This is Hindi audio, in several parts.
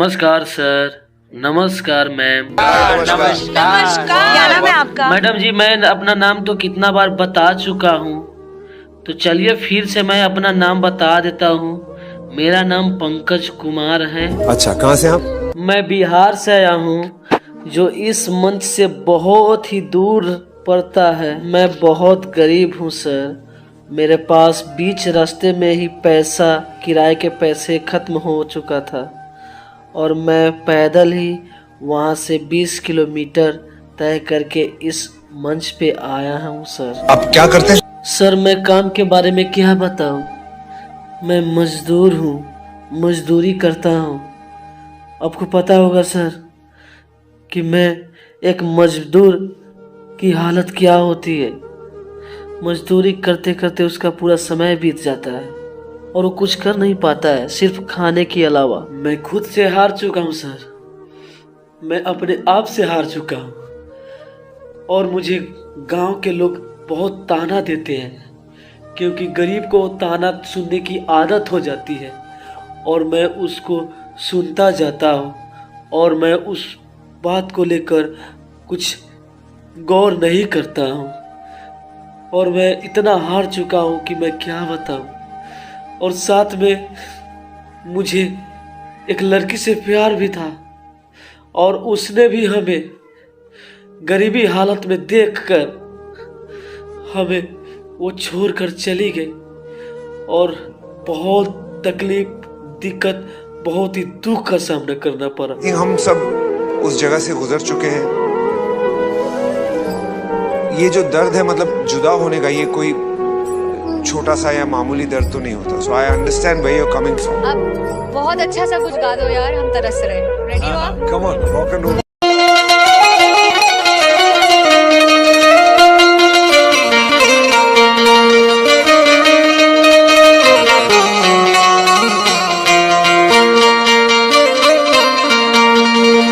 नमस्कार सर। नमस्कार मैम। नमस्कार। क्या नाम है आपका? मैडम जी मैं अपना नाम तो कितना बार बता चुका हूँ, तो चलिए फिर से मैं अपना नाम बता देता हूँ। मेरा नाम पंकज कुमार है। अच्छा, कहाँ से आप? मैं बिहार से आया हूँ, जो इस मंच से बहुत ही दूर पड़ता है। मैं बहुत गरीब हूँ सर। मेरे पास बीच रास्ते में ही पैसा, किराए के पैसे खत्म हो चुका था और मैं पैदल ही वहाँ से 20 किलोमीटर तय करके इस मंच पे आया हूँ सर। आप क्या करते हैं? सर मैं काम के बारे में क्या बताऊँ। मैं मजदूर हूँ, मजदूरी करता हूँ। आपको पता होगा सर कि मैं एक मजदूर की हालत क्या होती है। मजदूरी करते करते उसका पूरा समय बीत जाता है और वो कुछ कर नहीं पाता है, सिर्फ खाने के अलावा। मैं खुद से हार चुका हूँ सर। मैं अपने आप से हार चुका हूँ और मुझे गांव के लोग बहुत ताना देते हैं, क्योंकि गरीब को ताना सुनने की आदत हो जाती है और मैं उसको सुनता जाता हूँ और मैं उस बात को लेकर कुछ गौर नहीं करता हूँ और मैं इतना हार चुका हूँ कि मैं क्या बताऊँ। और साथ में मुझे एक लड़की से प्यार भी था और उसने भी हमें गरीबी हालत में देखकर हमें वो छोड़कर चली गई और बहुत तकलीफ, दिक्कत, बहुत ही दुख का सामना करना पड़ा। हम सब उस जगह से गुजर चुके हैं। ये जो दर्द है, मतलब जुदा होने का, ये कोई छोटा सा या मामूली दर्द तो नहीं होता। So I understand where you are coming from. अब बहुत अच्छा सा कुछ गा दो यार, हम तरस रहे हैं। रेडी हो आप? Come on, rock and roll.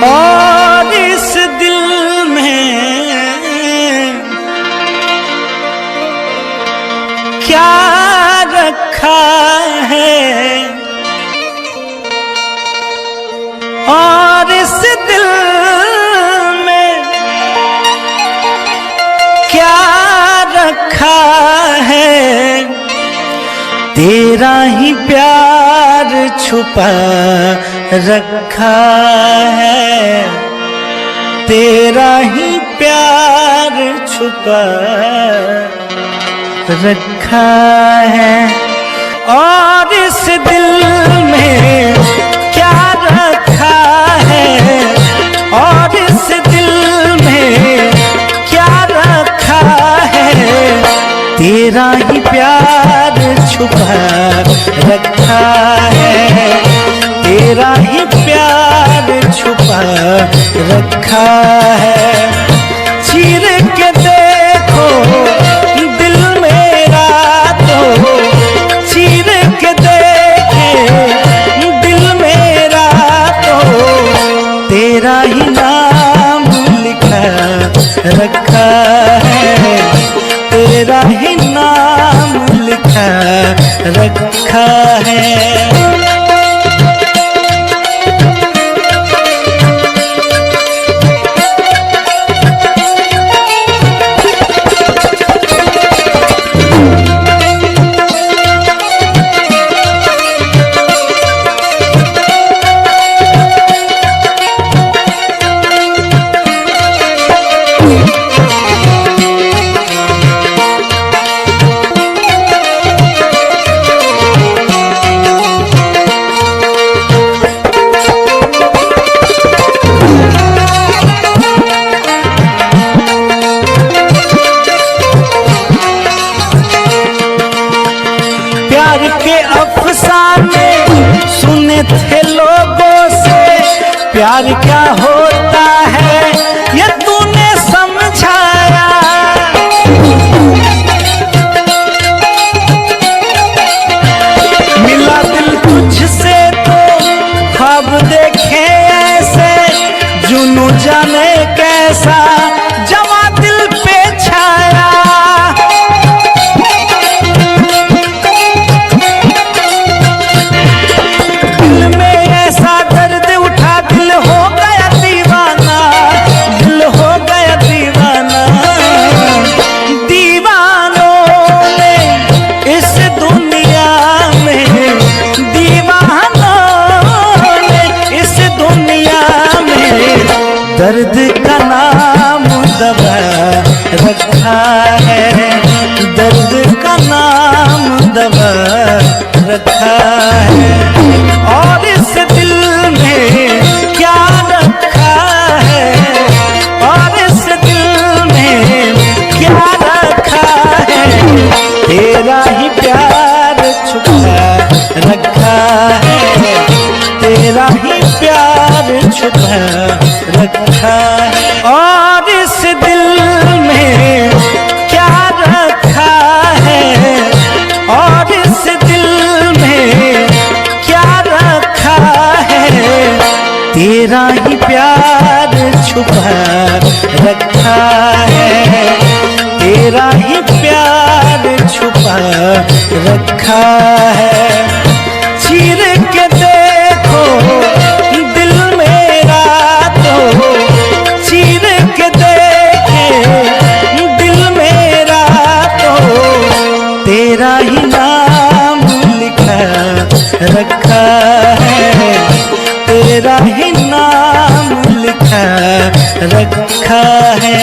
और इस दिल में क्या रखा है, और इस दिल में क्या रखा है, तेरा ही प्यार छुपा रखा है, तेरा ही प्यार छुपा रखा है। और इस दिल में क्या रखा है, और इस दिल में क्या रखा है, तेरा ही प्यार छुपा रखा है, तेरा ही प्यार छुपा रखा है। चीर के देखो दिल मेरा तो, चीर के देखे दिल मेरा तो, तेरा ही नाम लिखा रखा है, तेरा ही नाम लिखा रखा है। प्यार के अफसाने सुने थे लोगों से, प्यार क्या होता है ये तूने समझाया। मिला दिल तुझसे तो ख्वाब देखे ऐसे, जुनू जाने कैसा जवा दिल पे छाया। दिल में ऐसा दर्द उठा दर्द का नाम दवा रखा है, दर्द का नाम दवा रखा है। और इस दिल में क्या रखा है, और इस दिल में क्या रखा है, तेरा ही प्यार छुपा रखा है, तेरा ही प्यार छुपा रखा है। और इस दिल में क्या रखा है, और इस दिल में क्या रखा है, तेरा ही प्यार छुपा रखा है, तेरा ही प्यार छुपा रखा है। चीर के देखो दिल मेरा तो, चीर के देखे दिल मेरा तो, तेरा ही नाम लिखा रखा है, तेरा ही नाम लिखा रखा है।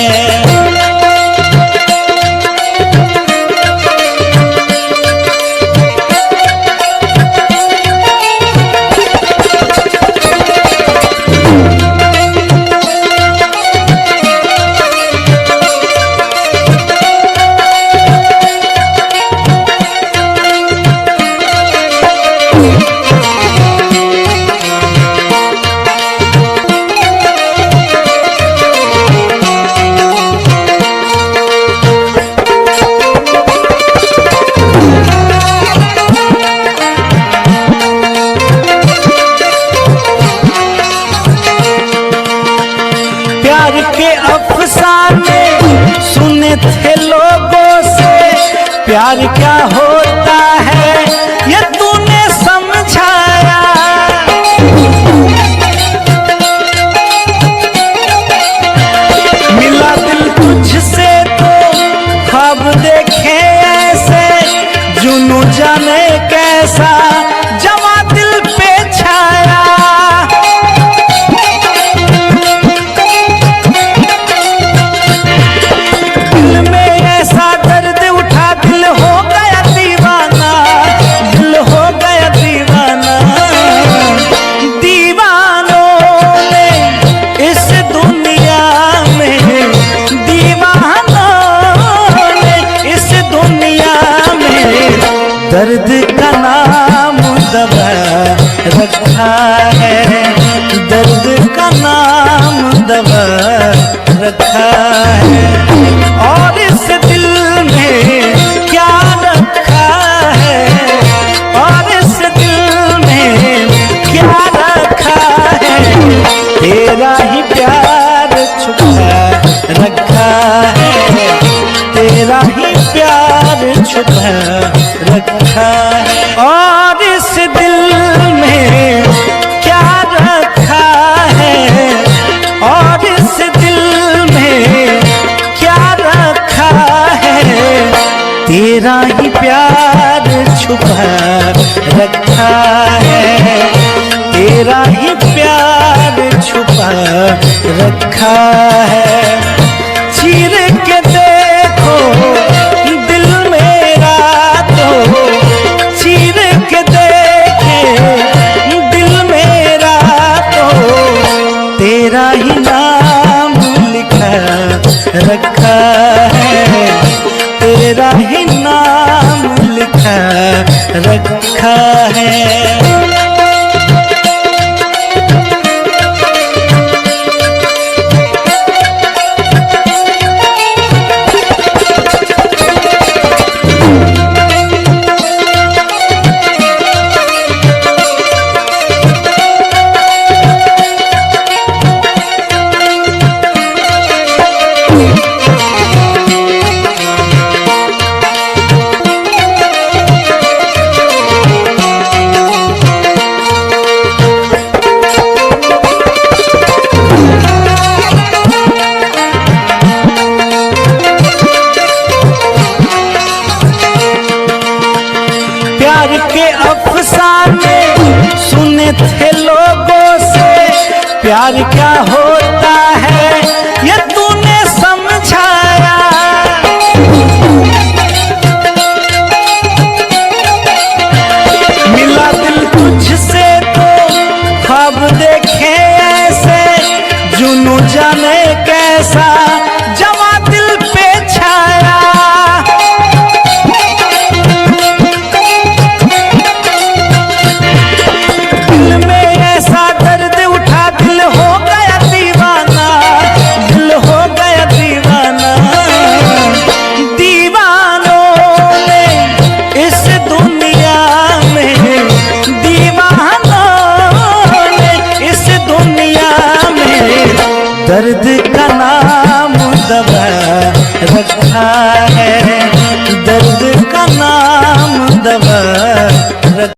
प्यार के अफसाने सुने थे लोगों से, प्यार क्या होता है ये तूने समझाया। मिला दिल तुझसे तो ख्वाब देखे ऐसे, जुनू जाने कैसा जवा दिल पे छाया। दिल में ऐसा दर्द उठा, दिल हो गया दीवाना, दिल हो गया दीवाना। दीवानों ने इस दुनिया में, दीवानों ने इस दुनिया में दर्द का नाम दवा रखा है, दर्द का नाम दवा रखा है। और इस दिल में क्या रखा है, और इस दिल में क्या रखा है, तेरा ही प्यार छुपा रखा है, तेरा ही प्यार छुपा रखा है। और इस दिल में क्या रखा है, और इस दिल में क्या रखा है, तेरा ही प्यार छुपा रखा है, तेरा ही प्यार छुपा रखा है। चीर के देखो दिल मेरा तो, चीर के देखे दिल मेरा तो, तेरा ही नाम लिखा रखा है, तेरा ही नाम लिखा रखा है। प्यार क्या होता है जाने कैसा जवा दिल पे छाया। दिल में ऐसा दर्द उठा, दिल हो गया दीवाना, दिल हो गया दीवाना। दीवानों ने इस दुनिया में, दीवानों ने इस दुनिया में दर्द का नाम दवा रखा है, दर्द का नाम दवा